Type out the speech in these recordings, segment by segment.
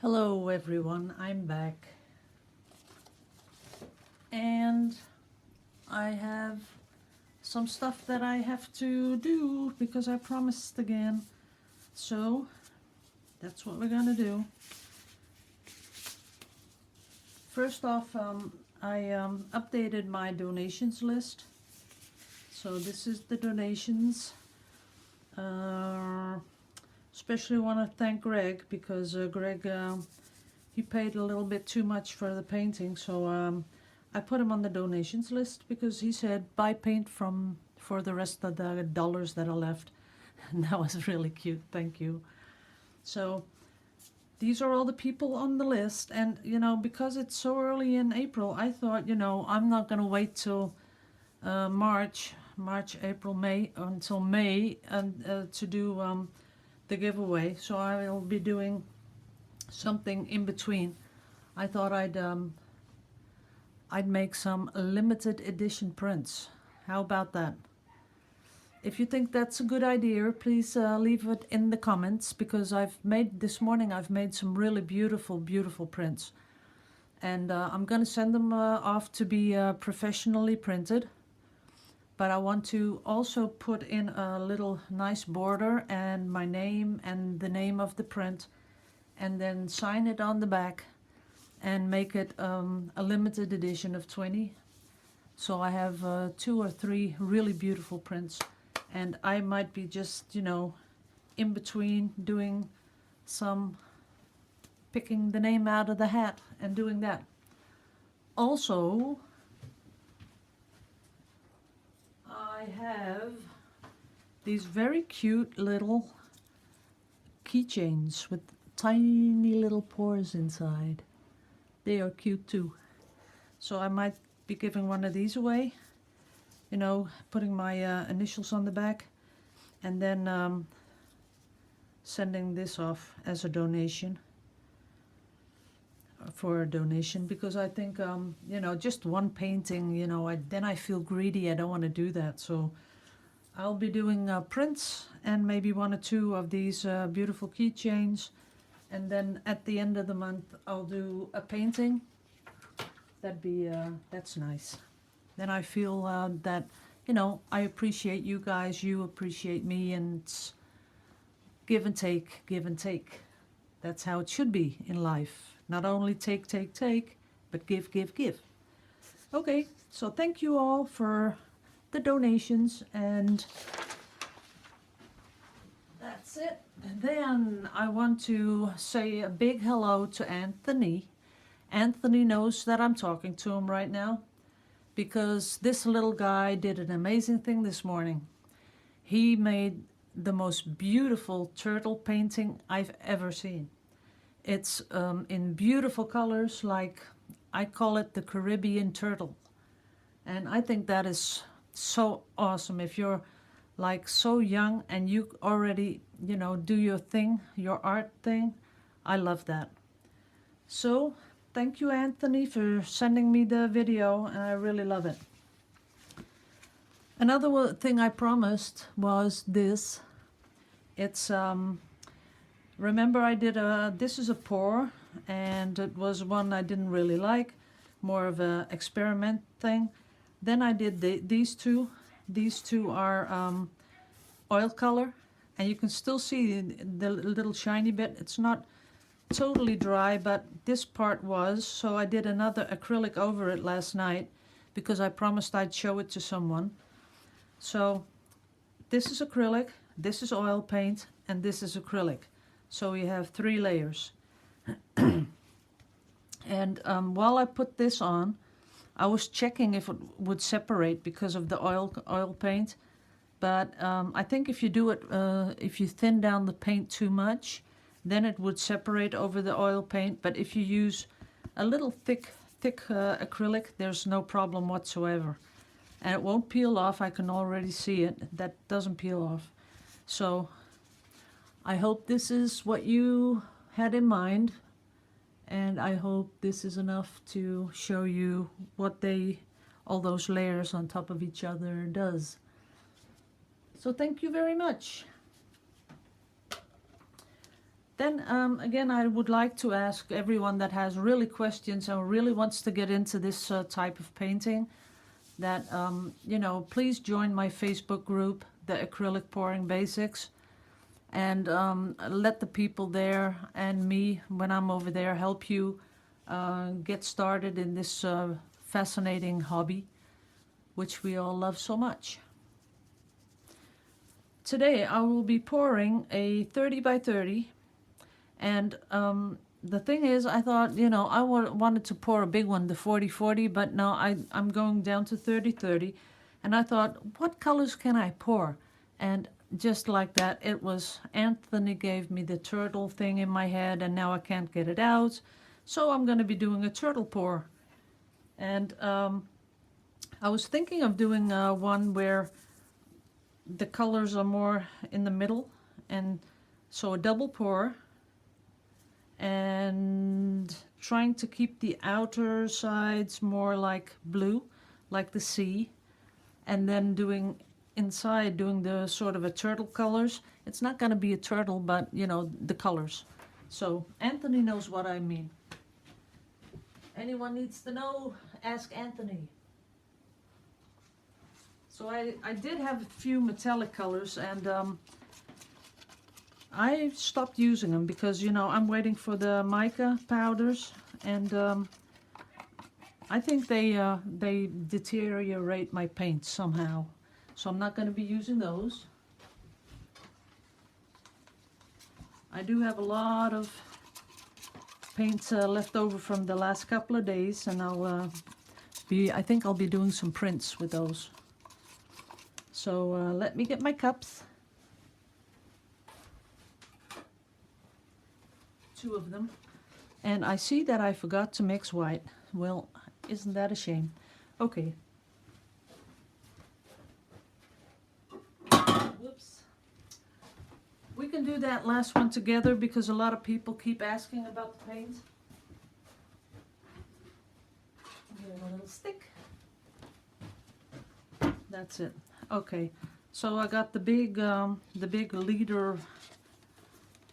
Hello everyone, I'm back and I have some stuff that I have to do because I promised again. So that's what we're gonna do. First off, I updated my donations list. So this is the donations. Especially want to thank Greg because Greg, he paid a little bit too much for the painting, so I put him on the donations list because he said buy paint for the rest of the dollars that are left. And that was really cute, thank you. So these are all the people on the list, and because it's so early in April, I thought I'm not gonna wait till March, April, May, until May and to do the giveaway, so I will be doing something in between. I thought I'd make some limited edition prints. How about that? If you think that's a good idea, please leave it in the comments, because this morning I've made some really beautiful prints, and I'm gonna send them off to be professionally printed. But I want to also put in a little nice border and my name and the name of the print, and then sign it on the back and make it a limited edition of 20. So I have 2 or 3 really beautiful prints, and I might be just in between doing some picking the name out of the hat and doing that. Also, I have these very cute little keychains with tiny little pores inside. They are cute too. So I might be giving one of these away, putting my initials on the back, and then sending this off as a donation. For a donation, because I think just one painting, then I feel greedy. I don't want to do that, so I'll be doing prints and maybe 1 or 2 of these beautiful keychains, and then at the end of the month I'll do a painting. That's nice. Then I feel that I appreciate you guys, you appreciate me, and it's give and take. That's how it should be in life. Not only take, but give. Okay, so thank you all for the donations, and that's it. Then I want to say a big hello to Anthony. Anthony knows that I'm talking to him right now, because this little guy did an amazing thing this morning. He made the most beautiful turtle painting I've ever seen. It's in beautiful colors, like I call it the Caribbean turtle. And I think that is so awesome. If you're like so young and you already, do your thing, your art thing, I love that. So thank you, Anthony, for sending me the video, and I really love it. Another thing I promised was this. It's remember I did this is a pour, and it was one I didn't really like, more of a experiment thing. Then I did these two. These two are oil color, and you can still see the little shiny bit. It's not totally dry, but this part was, so I did another acrylic over it last night because I promised I'd show it to someone. So this is acrylic, this is oil paint, and this is acrylic. So we have 3 layers. And while I put this on, I was checking if it would separate because of the oil paint. But I think if you do it, if you thin down the paint too much, then it would separate over the oil paint. But if you use a little thick acrylic, there's no problem whatsoever. And it won't peel off. I can already see it. That doesn't peel off. So I hope this is what you had in mind, and I hope this is enough to show you what all those layers on top of each other does. So thank you very much. Then again, I would like to ask everyone that has really questions or really wants to get into this type of painting that, you know, please join my Facebook group, the Acrylic Pouring Basics, and let the people there and me, when I'm over there, help you get started in this fascinating hobby, which we all love so much. Today I will be pouring a 30 by 30, and the thing is, I thought, you know, I wanted to pour a big one, the 40-40, but no, I'm going down to 30-30, and I thought, what colors can I pour? And just like that, it was Anthony gave me the turtle thing in my head, and now I can't get it out, so I'm going to be doing a turtle pour. And I was thinking of doing one where the colors are more in the middle, and so a double pour, and trying to keep the outer sides more like blue, like the sea, and then doing inside, doing the sort of a turtle colors. It's not going to be a turtle, but you know, the colors. So Anthony knows what I mean. Anyone needs to know, ask Anthony. So I did have a few metallic colors, and I stopped using them because, you know, I'm waiting for the mica powders, and I think they deteriorate my paint somehow. So I'm not going to be using those. I do have a lot of paint left over from the last couple of days, and I think I'll be doing some prints with those. So let me get my cups. 2 of them. And I see that I forgot to mix white. Well, isn't that a shame? Okay. Whoops. We can do that last one together because a lot of people keep asking about the paint. Give it a little stick. That's it. Okay. So I got the big liter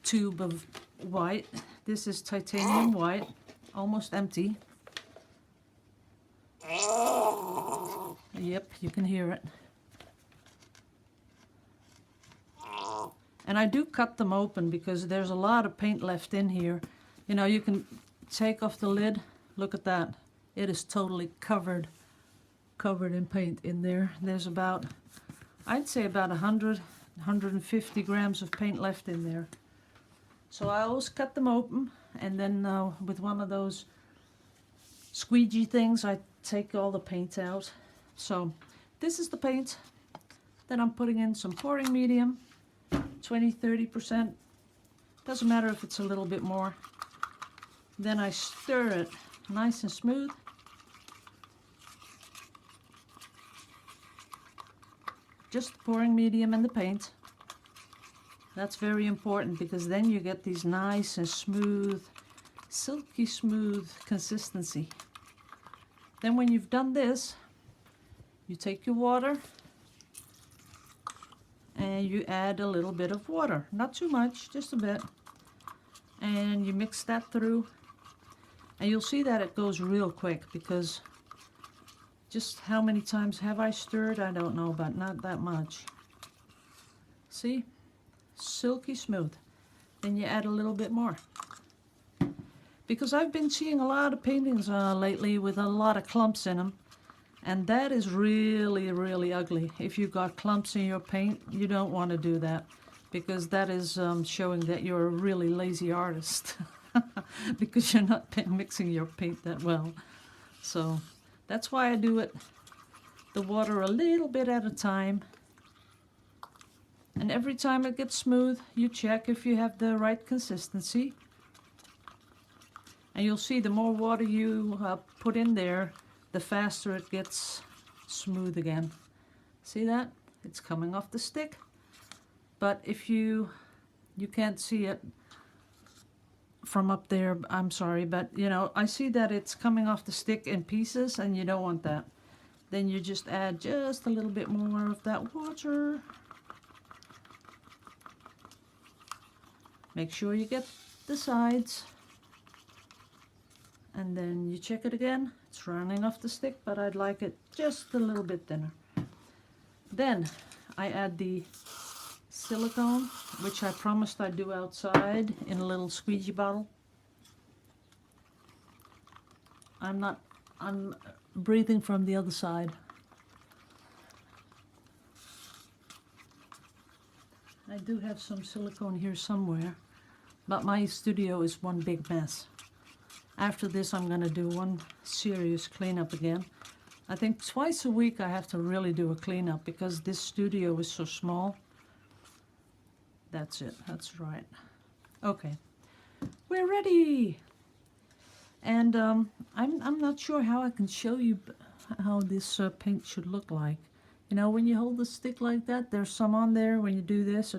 tube of white. This is titanium white, almost empty. Yep, you can hear it. And I do cut them open because there's a lot of paint left in here. You know, you can take off the lid. Look at that. It is totally covered in paint in there. There's about, I'd say about 150 grams of paint left in there. So I always cut them open, and then with one of those squeegee things, I take all the paint out. So this is the paint. Then I'm putting in some pouring medium, 20-30%. Doesn't matter if it's a little bit more. Then I stir it nice and smooth. Just the pouring medium and the paint. That's very important because then you get these nice and smooth, silky smooth consistency. Then when you've done this, you take your water and you add a little bit of water. Not too much, just a bit. And you mix that through. And you'll see that it goes real quick because just how many times have I stirred? I don't know, but not that much. See? Silky smooth. Then you add a little bit more. Because I've been seeing a lot of paintings lately with a lot of clumps in them. And that is really, really ugly. If you've got clumps in your paint, you don't want to do that. Because that is showing that you're a really lazy artist. Because you're not mixing your paint that well. So that's why I do it. The water a little bit at a time. And every time it gets smooth, you check if you have the right consistency. And you'll see the more water you put in there, the faster it gets smooth again. See that? It's coming off the stick. But if you can't see it from up there, I'm sorry, but you know, I see that it's coming off the stick in pieces, and you don't want that. Then you just add just a little bit more of that water. Make sure you get the sides, and then you check it again. It's running off the stick, but I'd like it just a little bit thinner. Then I add the silicone, which I promised I'd do outside in a little squeegee bottle. I'm breathing from the other side. I do have some silicone here somewhere, but my studio is one big mess. After this, I'm going to do one serious cleanup again. I think twice a week I have to really do a cleanup because this studio is so small. That's it. That's right. Okay, we're ready. And I'm not sure how I can show you how this paint should look like. You know, when you hold the stick like that, there's some on there. When you do this,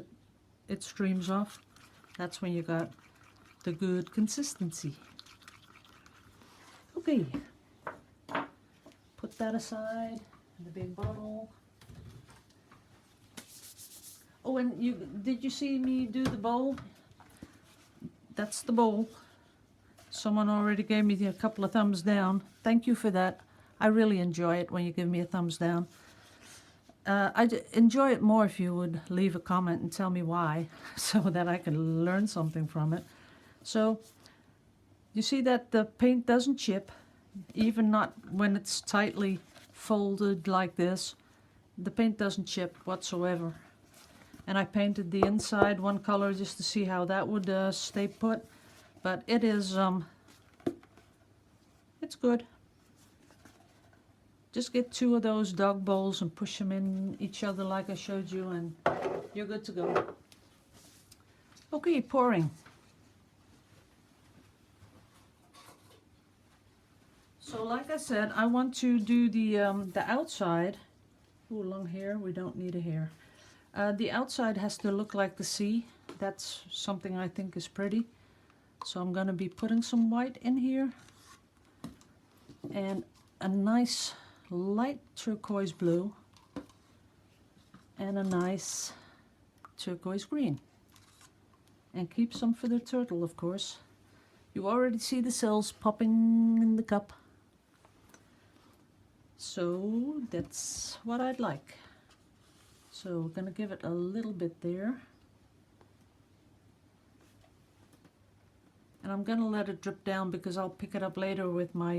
it streams off. That's when you got the good consistency. Okay, put that aside in the big bottle. Oh, and did you see me do the bowl? That's the bowl. Someone already gave me a couple of thumbs down. Thank you for that. I really enjoy it when you give me a thumbs down. I'd enjoy it more if you would leave a comment and tell me why, so that I can learn something from it. So, you see that the paint doesn't chip, even not when it's tightly folded like this. The paint doesn't chip whatsoever. And I painted the inside one color just to see how that would stay put. But it is, it's good. Just get 2 of those dog bowls and push them in each other like I showed you, and you're good to go. Okay, pouring. So like I said, I want to do the outside. Ooh, long hair, we don't need a hair. The outside has to look like the sea. That's something I think is pretty. So I'm going to be putting some white in here. And a nice light turquoise blue. And a nice turquoise green. And keep some for the turtle, of course. You already see the cells popping in the cup. So that's what I'd like. So we're going to give it a little bit there. And I'm going to let it drip down because I'll pick it up later with my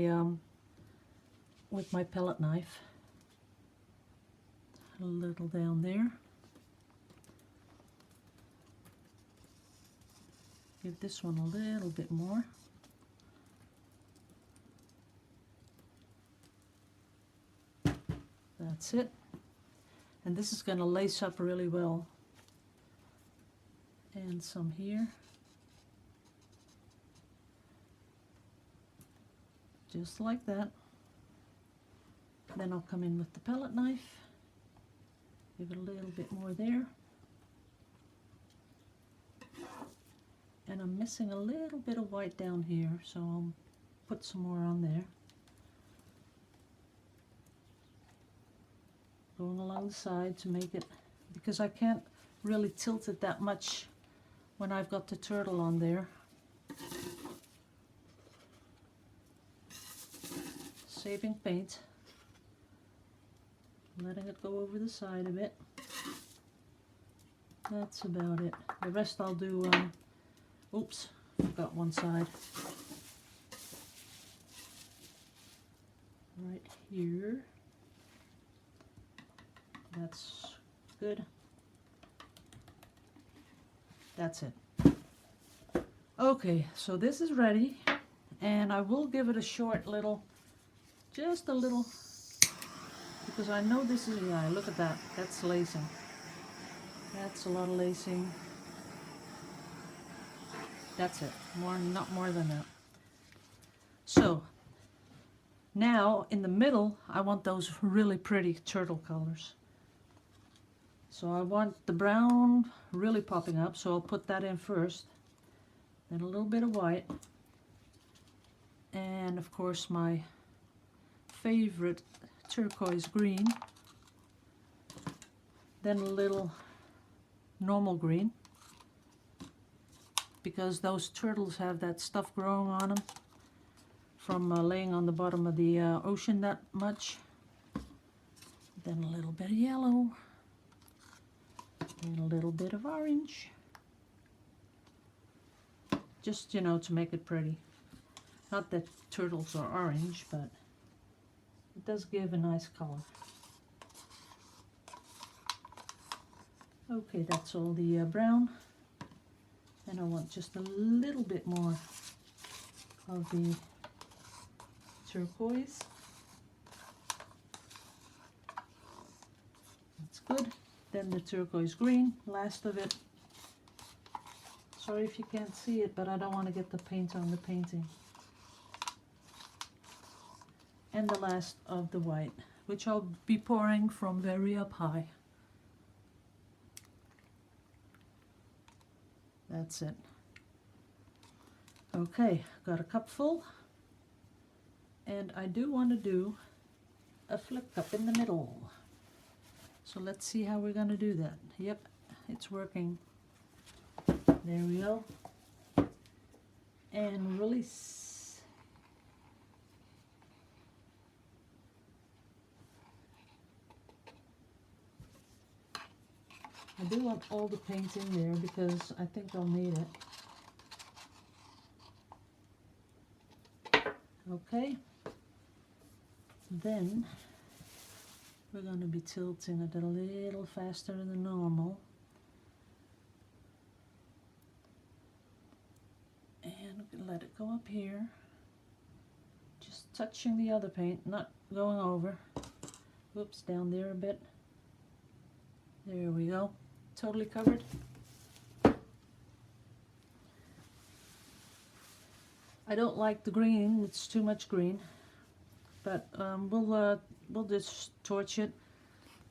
pellet knife. A little down there. Give this one a little bit more. That's it. And this is going to lace up really well. And some here. Just like that. Then I'll come in with the pellet knife. Give it a little bit more there. And I'm missing a little bit of white down here, so I'll put some more on there. Going along the side to make it, because I can't really tilt it that much when I've got the turtle on there. Saving paint. Letting it go over the side a bit. That's about it. The rest I'll do, oops, forgot one side. Right here. That's good. That's it. Okay, so this is ready, and I will give it a short little, just a little, because I know this is, yeah, look at that, that's lacing. That's a lot of lacing. That's it, not more than that. So, now in the middle, I want those really pretty turtle colors. So I want the brown really popping up, so I'll put that in first. Then a little bit of white. And of course my favorite turquoise green. Then a little normal green. because those turtles have that stuff growing on them from laying on the bottom of the ocean that much. Then a little bit of yellow, and a little bit of orange. Just, you know, to make it pretty. Not that turtles are orange, but it does give a nice color. Okay, that's all the brown. And I want just a little bit more of the turquoise. That's good. Then the turquoise green, last of it. Sorry if you can't see it, but I don't want to get the paint on the painting. And the last of the white, which I'll be pouring from very up high. That's it. Okay, got a cup full. And I do want to do a flip cup in the middle. So let's see how we're going to do that. Yep, it's working. There we go. And release. I do want all the paint in there because I think I'll need it. Okay. Then we're going to be tilting it a little faster than normal. And let it go up here. Just touching the other paint, not going over. Whoops, down there a bit. There we go. Totally covered. I don't like the green, it's too much green. But we'll just torch it.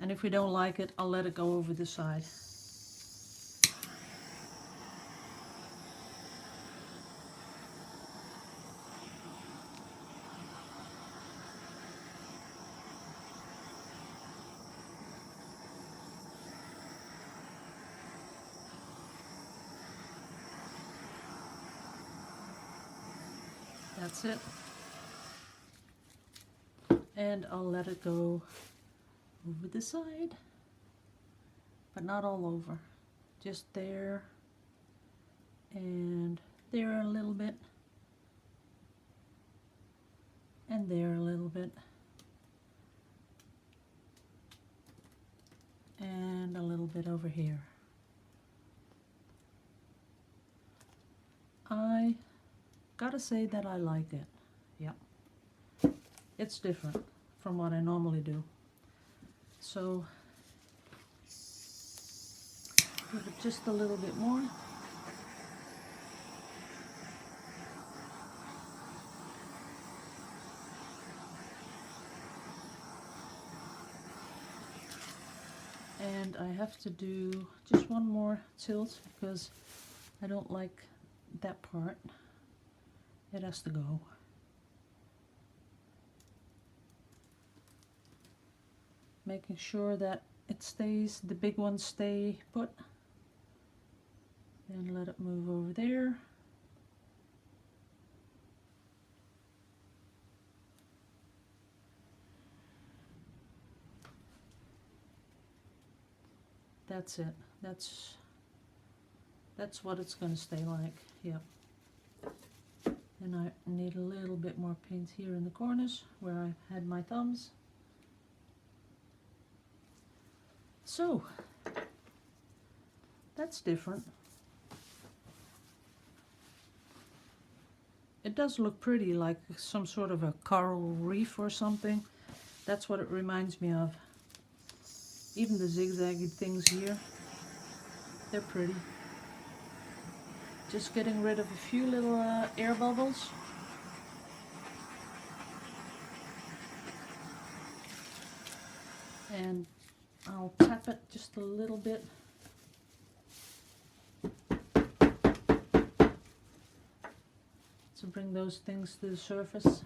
And if we don't like it, I'll let it go over the side. That's it. And I'll let it go over the side, but not all over. Just there and there a little bit, and there a little bit, and a little bit over here. I gotta say that I like it. Yep. It's different from what I normally do. So give it just a little bit more. And I have to do just one more tilt because I don't like that part. It has to go. Making sure that it stays, the big ones stay put. Then let it move over there. That's it. That's what it's going to stay like. Yep. And I need a little bit more paint here in the corners where I had my thumbs. So, that's different. It does look pretty, like some sort of a coral reef or something. That's what it reminds me of. Even the zigzaggy things here, they're pretty. Just getting rid of a few little air bubbles. And I'll tap it just a little bit. To bring those things to the surface.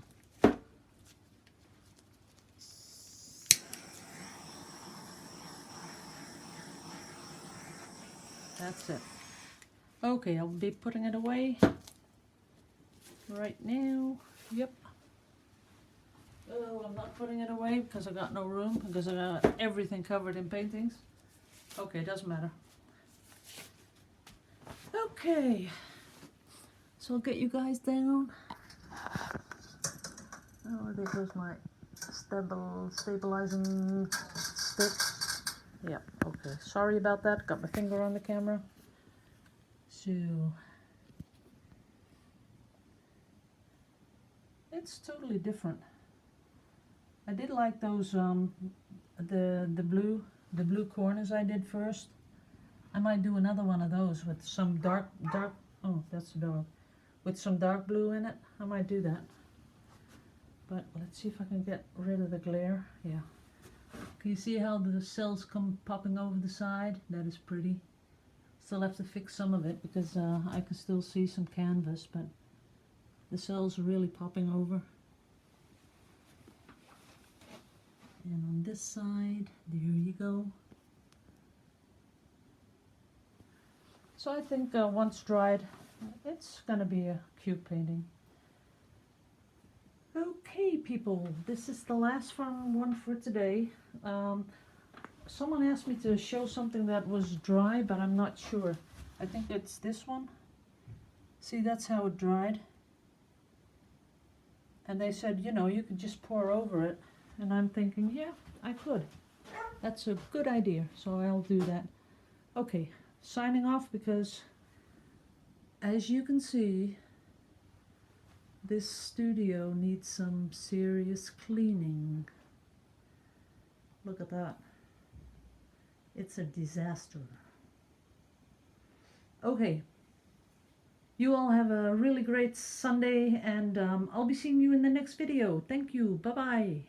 That's it. Okay, I'll be putting it away right now. Yep. Oh, I'm not putting it away because I got no room, because I got everything covered in paintings. Okay, doesn't matter. Okay, so I'll get you guys down. Oh, there goes my stabilizing stick. Yeah, okay, sorry about that, got my finger on the camera. So, it's totally different. I did like those, the blue corners I did first. I might do another one of those with some dark, oh, that's the dog. With some dark blue in it. I might do that. But let's see if I can get rid of the glare. Yeah. Can you see how the cells come popping over the side? That is pretty. Still have to fix some of it because I can still see some canvas, but the cells are really popping over. And on this side, there you go. So I think once dried, it's gonna be a cute painting. Okay, people, this is the last one for today. Someone asked me to show something that was dry, but I'm not sure. I think it's this one. See, that's how it dried. And they said, you know, you could just pour over it. And I'm thinking, yeah, I could. That's a good idea, so I'll do that. Okay, signing off because, as you can see, this studio needs some serious cleaning. Look at that. It's a disaster. Okay. You all have a really great Sunday, and I'll be seeing you in the next video. Thank you. Bye-bye.